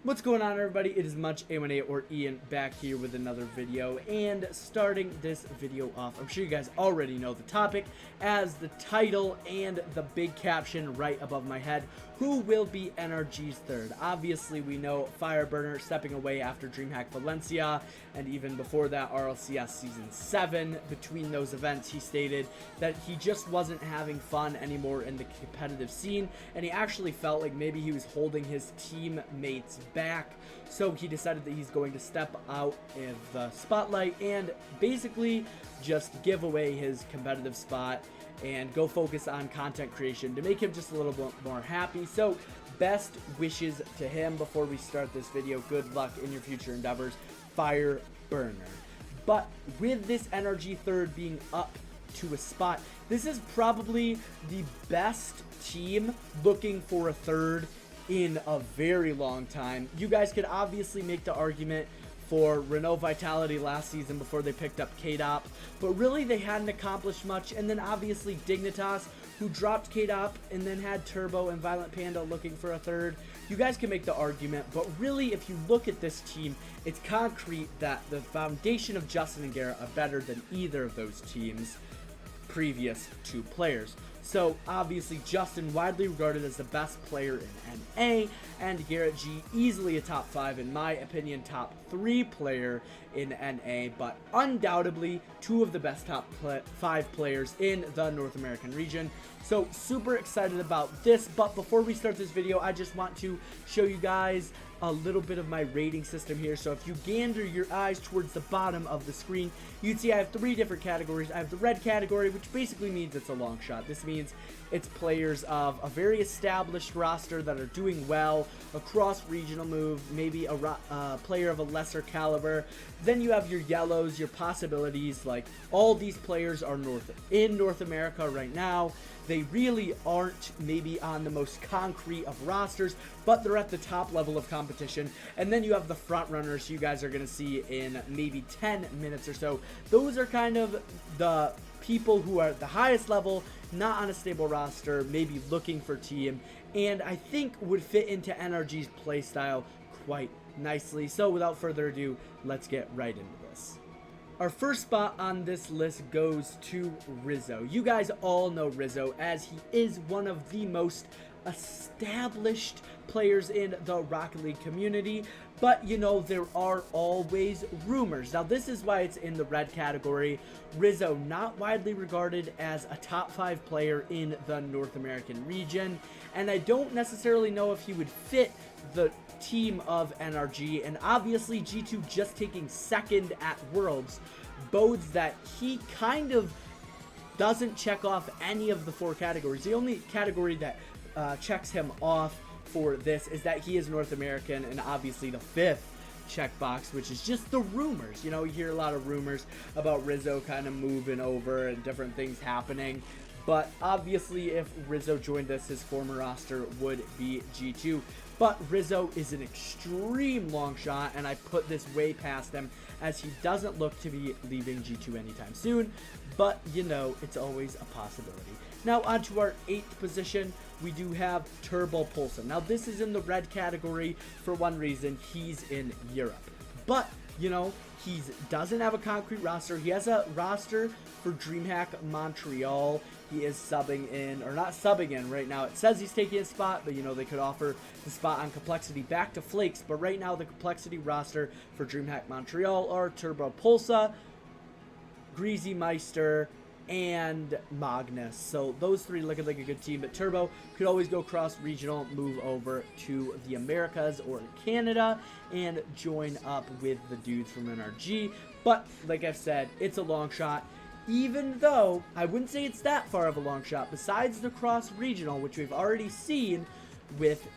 What's going on, everybody? It is Much A18 or Ian back here with another video, and starting this video off, I'm sure you guys already know the topic as the title and the big caption right above my head. Who will be NRG's third? Obviously, we know Fireburner stepping away after DreamHack Valencia, and even before that, RLCS Season 7. Between those events, he stated that he just wasn't having fun anymore in the competitive scene, and he actually felt like maybe he was holding his teammates back, so he decided that he's going to step out of the spotlight and basically just give away his competitive spot and go focus on content creation to make him just a little bit more happy. So best wishes to him before we start this video. Good luck in your future endeavors, Fireburner. But with this NRG third being up to a spot, this is probably the best team looking for a third in a very long time. You guys could obviously make the argument for Renault Vitality last season before they picked up KDOP, but really they hadn't accomplished much. And then obviously Dignitas, who dropped KDOP and then had Turbo and Violent Panda looking for a third. You guys can make the argument, but really if you look at this team, it's concrete that the foundation of Justin and Garrett are better than either of those teams' previous two players. So obviously Justin widely regarded as the best player in NA, and Garrett G easily a top 5, in my opinion, top 3 player in NA, but undoubtedly two of the best top 5 players in the North American region. So super excited about this, but before we start this video, I just want to show you guys a little bit of my rating system here. So if you gander your eyes towards the bottom of the screen, you'd see I have 3 different categories. I have the red category, which basically means it's a long shot. This means it's players of a very established roster that are doing well, a cross-regional move, maybe a player of a lesser caliber. Then you have your yellows, your possibilities, like all these players are in North America right now. They really aren't maybe on the most concrete of rosters, but they're at the top level of competition. And then you have the front runners you guys are going to see in maybe 10 minutes or so. Those are kind of the people who are at the highest level, not on a stable roster, maybe looking for team, and I think would fit into NRG's playstyle quite nicely. So without further ado, let's get right into this. Our first spot on this list goes to Rizzo. You guys all know Rizzo, as he is one of the most established players in the Rocket League community, but you know, there are always rumors. Now this is why it's in the red category. Rizzo, not widely regarded as a top 5 player in the North American region, and I don't necessarily know if he would fit the team of NRG, and obviously G2 just taking second at Worlds bodes that he kind of doesn't check off any of the 4 categories. The only category that checks him off for this is that he is North American, and obviously the 5th checkbox, which is just the rumors. You know, you hear a lot of rumors about Rizzo kind of moving over and different things happening, but obviously if Rizzo joined us, his former roster would be G2. But Rizzo is an extreme long shot, and I put this way past him as he doesn't look to be leaving G2 anytime soon, but you know, it's always a possibility. Now on to our 8th position, we do have Turbo Pulsa. Now this is in the red category for one reason: he's in Europe. But you know, he doesn't have a concrete roster. He has a roster for DreamHack Montreal. He is subbing in, or not subbing in right now. It says he's taking a spot, but you know, they could offer the spot on Complexity back to Flakes. But right now the Complexity roster for DreamHack Montreal are Turbo Pulsa, Greasy Meister, and Magnus. So those 3 looking like a good team, but Turbo could always go cross-regional, move over to the Americas or Canada, and join up with the dudes from NRG. But like I've said, it's a long shot, even though I wouldn't say it's that far of a long shot. Besides the cross-regional, which we've already seen with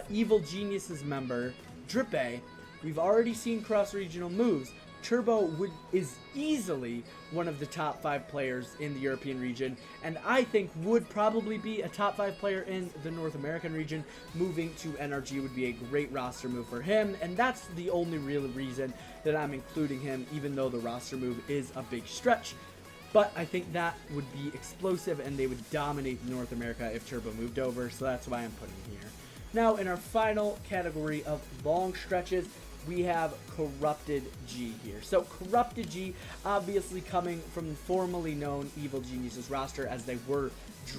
Evil Genius's member DripA, we've already seen cross-regional moves. Turbo is easily one of the top 5 players in the European region, and I think would probably be a top 5 player in the North American region. Moving to NRG would be a great roster move for him, and that's the only real reason that I'm including him, even though the roster move is a big stretch. But I think that would be explosive, and they would dominate North America if Turbo moved over, so that's why I'm putting him here. Now, in our final category of long stretches, we have Corrupted G here. So Corrupted G, obviously coming from the formerly known Evil Geniuses roster, as they were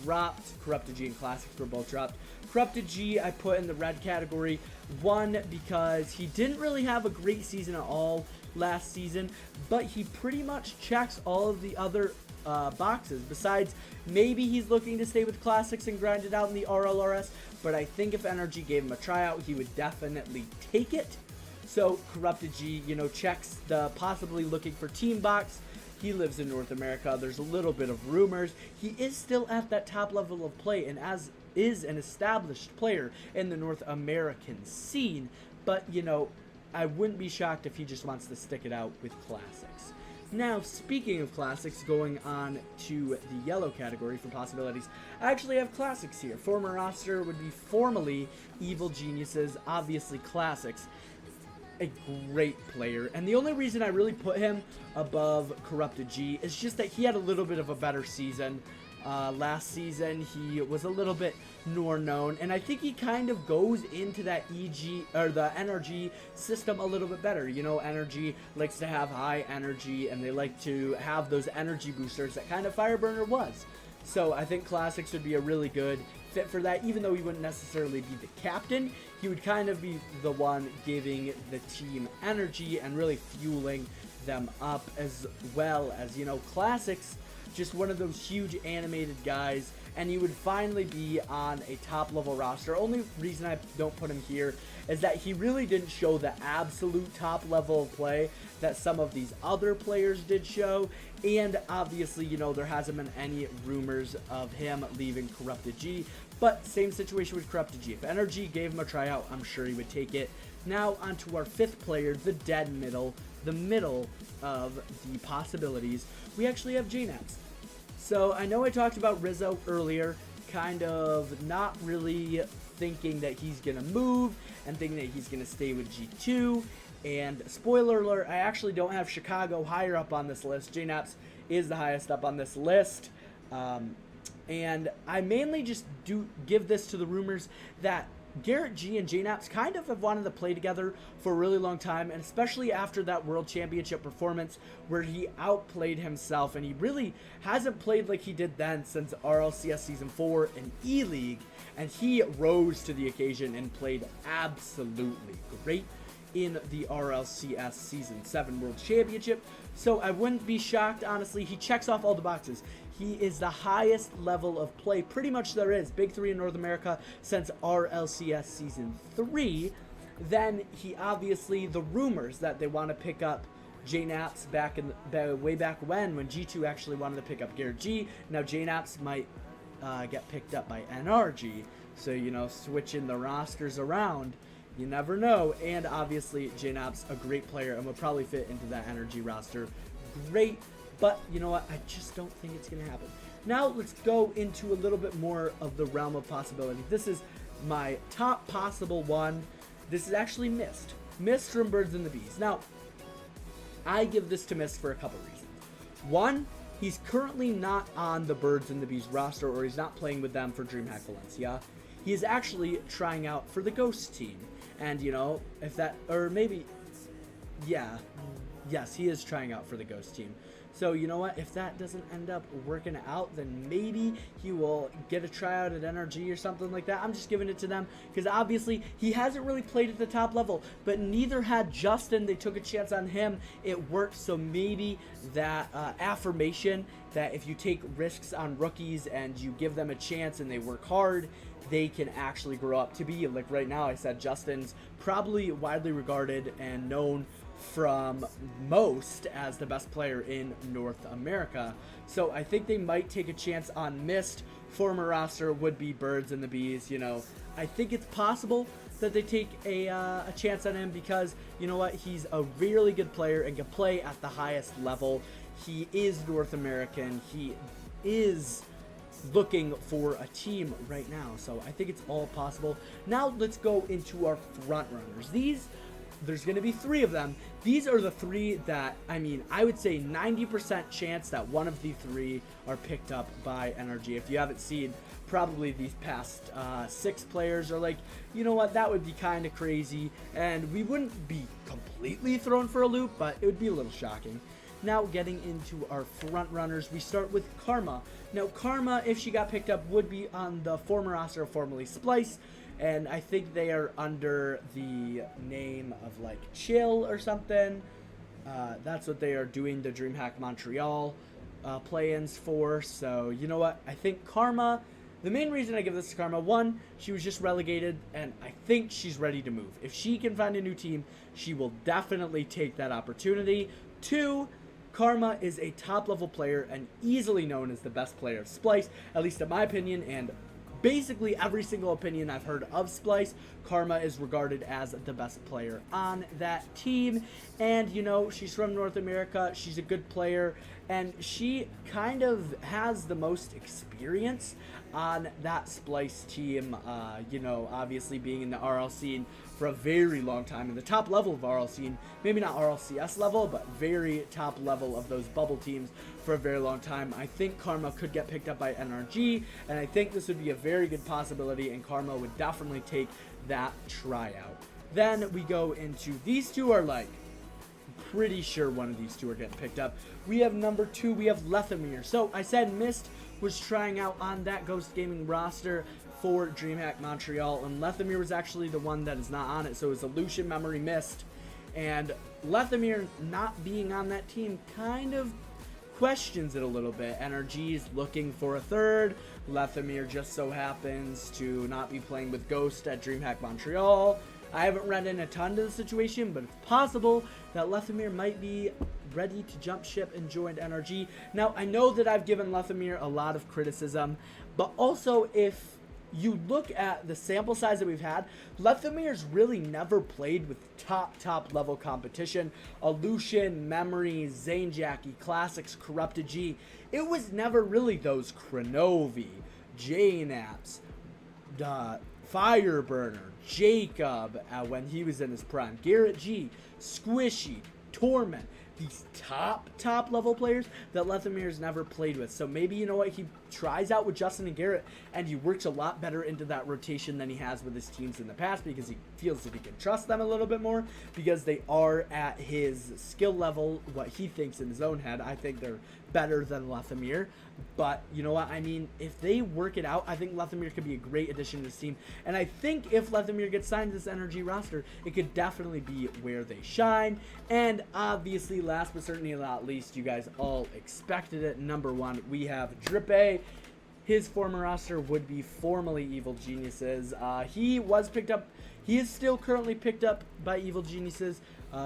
dropped. Corrupted G and Classics were both dropped. Corrupted G I put in the red category. One, because he didn't really have a great season at all last season, but he pretty much checks all of the other boxes. Besides, maybe he's looking to stay with Classics and grind it out in the RLRS, but I think if NRG gave him a tryout, he would definitely take it. So Corrupted G, you know, checks the possibly looking for team box. He lives in North America. There's a little bit of rumors. He is still at that top level of play, and as is an established player in the North American scene. But, you know, I wouldn't be shocked if he just wants to stick it out with Classics. Now, speaking of Classics, going on to the yellow category for possibilities, I actually have Classics here. Former roster would be formerly Evil Geniuses, obviously Classics. A great player, and the only reason I really put him above Corrupted G is just that he had a little bit of a better season. Last season he was a little bit more known, and I think he kind of goes into that EG or the NRG system a little bit better. You know, NRG likes to have high energy, and they like to have those energy boosters that kind of Fireburner was. So I think Classics would be a really good fit for that. Even though he wouldn't necessarily be the captain, he would kind of be the one giving the team energy and really fueling them up, as well as, you know, Classics, just one of those huge animated guys, and he would finally be on a top level roster. Only reason I don't put him here is that he really didn't show the absolute top level of play that some of these other players did show, and obviously, you know, there hasn't been any rumors of him leaving Corrupted G, but same situation with Corrupted G. If NRG gave him a tryout, I'm sure he would take it. Now onto our fifth player, the dead middle, the middle of the possibilities. We actually have JNAPs. So I know I talked about Rizzo earlier, kind of not really thinking that he's going to move and thinking that he's going to stay with G2. And spoiler alert, I actually don't have Chicago higher up on this list. JNAPs is the highest up on this list. And I mainly just do give this to the rumors that Garrett G and JNAPs kind of have wanted to play together for a really long time, and especially after that World Championship performance where he outplayed himself, and he really hasn't played like he did then since RLCS Season 4 and E-League, and he rose to the occasion and played absolutely great in the RLCS Season 7 World Championship. So I wouldn't be shocked, honestly. He checks off all the boxes. He is the highest level of play pretty much there is, Big 3 in North America, since RLCS Season 3. Then he obviously, the rumors that they want to pick up JNAPs back in way back when G2 actually wanted to pick up Garrett G. Now JNAPs might get picked up by NRG. So, you know, switching the rosters around, you never know. And obviously JNAPs, a great player, and would probably fit into that NRG roster. Great. But you know what? I just don't think it's going to happen. Now let's go into a little bit more of the realm of possibility. This is my top possible one. This is actually Mist. Mist from Birds and the Bees. Now, I give this to Mist for a couple reasons. One, he's currently not on the Birds and the Bees roster, or he's not playing with them for DreamHack Valencia. He is actually trying out for the Ghost team. And, you know, if that, or maybe, yeah, yes, he is trying out for the Ghost team. So, you know what, if that doesn't end up working out, then maybe he will get a tryout at NRG or something like that. I'm just giving it to them because obviously he hasn't really played at the top level, but neither had Justin. They took a chance on him. It worked, so maybe that affirmation that if you take risks on rookies and you give them a chance and they work hard, they can actually grow up to be, like right now I said, Justin's probably widely regarded and known from most as the best player in North America. So I think they might take a chance on Mist. Former roster would be Birds and the Bees. You know, I think it's possible that they take a chance on him because, you know what, he's a really good player and can play at the highest level. He is North American. He is looking for a team right now. So I think it's all possible. Now let's go into our front runners. There's going to be 3 of them. These are the 3 that, I mean, I would say 90% chance that one of the 3 are picked up by NRG. If you haven't seen probably these past 6 players are like, you know what, that would be kind of crazy, and we wouldn't be completely thrown for a loop, but it would be a little shocking. Now, getting into our front runners, we start with Karma. Now, Karma, if she got picked up, would be on the former roster, formerly Splice, and I think they are under the name of, like, Chill or something. That's what they are doing the DreamHack Montreal play-ins for. So, you know what? I think Karma, the main reason I give this to Karma, one, she was just relegated, and I think she's ready to move. If she can find a new team, she will definitely take that opportunity. 2, Karma is a top-level player and easily known as the best player of Splice, at least in my opinion, and basically every single opinion I've heard of Splice, Karma is regarded as the best player on that team. And, you know, she's from North America, she's a good player, and she kind of has the most experience on that Splice team, you know, obviously being in the RL scene for a very long time, in the top level of RL scene, maybe not RLCS level, but very top level of those bubble teams for a very long time. I think Karma could get picked up by NRG, and I think this would be a very good possibility, and Karma would definitely take that tryout. Then we go into, these two are like, pretty sure one of these two are getting picked up. We have number 2, we have LeftAmir. So I said Mist was trying out on that Ghost Gaming roster for DreamHack Montreal, and LeftAmir was actually the one that is not on it, so it was Illusion, Memory, Mist, and LeftAmir not being on that team kind of questions it a little bit. NRG is looking for a third. LeftAmir just so happens to not be playing with Ghost at DreamHack Montreal. I haven't read in a ton to the situation, but it's possible that LeftAmir might be ready to jump ship and join NRG. Now, I know that I've given LeftAmir a lot of criticism, but also if you look at the sample size that we've had, LeftAmir's really never played with top level competition. Illusion, Memory, Zane Jackie, Classics, Corrupted G. It was never really those Kronovi, Jnaps, Fireburner, Jacob when he was in his prime, Garrett G, Squishy, Torment. These top level players that LeftAmir's never played with. So maybe, you know what, he tries out with Justin and Garrett, and he works a lot better into that rotation than he has with his teams in the past, because he feels that he can trust them a little bit more, because they are at his skill level, what he thinks in his own head. I think they're better than LeftAmir, but you know what, I mean, if they work it out, I think LeftAmir could be a great addition to this team, and I think if LeftAmir gets signed to this NRG roster, it could definitely be where they shine. And obviously, last but certainly not least, you guys all expected it, number 1, we have DripA. His former roster would be formerly Evil Geniuses. He was picked up, he is still currently picked up by Evil Geniuses.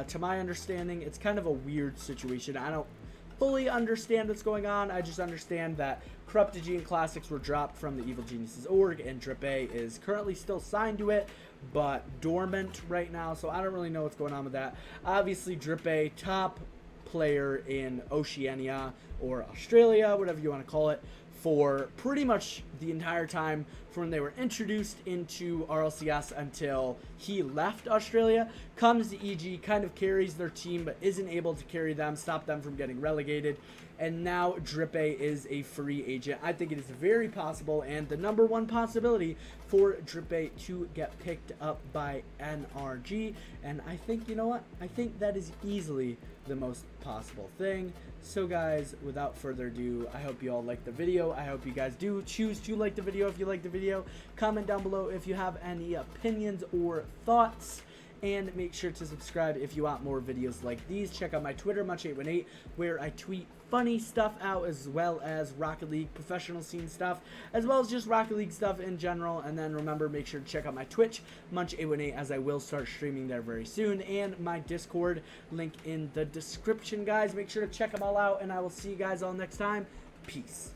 To my understanding, it's kind of a weird situation. I don't fully understand what's going on. I just understand that Corrupted G and Classics were dropped from the Evil Geniuses org, and DripA is currently still signed to it, but dormant right now, so I don't really know what's going on with that. Obviously, DripA, top player in Oceania, or Australia, whatever you want to call it, for pretty much the entire time from when they were introduced into RLCS until he left Australia. Comes to EG, kind of carries their team, but isn't able to carry them, stop them from getting relegated. And now DripA is a free agent. I think it is very possible, and the number 1 possibility for DripA to get picked up by NRG. And I think, you know what? I think that is easily the most possible thing. So guys, without further ado, I hope you all like the video. I hope you guys do choose to like the video if you like the video. Comment down below if you have any opinions or thoughts. And make sure to subscribe if you want more videos like these. Check out my Twitter, Much818, where I tweet funny stuff out, as well as Rocket League professional scene stuff, as well as just Rocket League stuff in general. And then remember, make sure to check out my Twitch, Much818, as I will start streaming there very soon, and my Discord link in the description, guys. Make sure to check them all out, and I will see you guys all next time. Peace.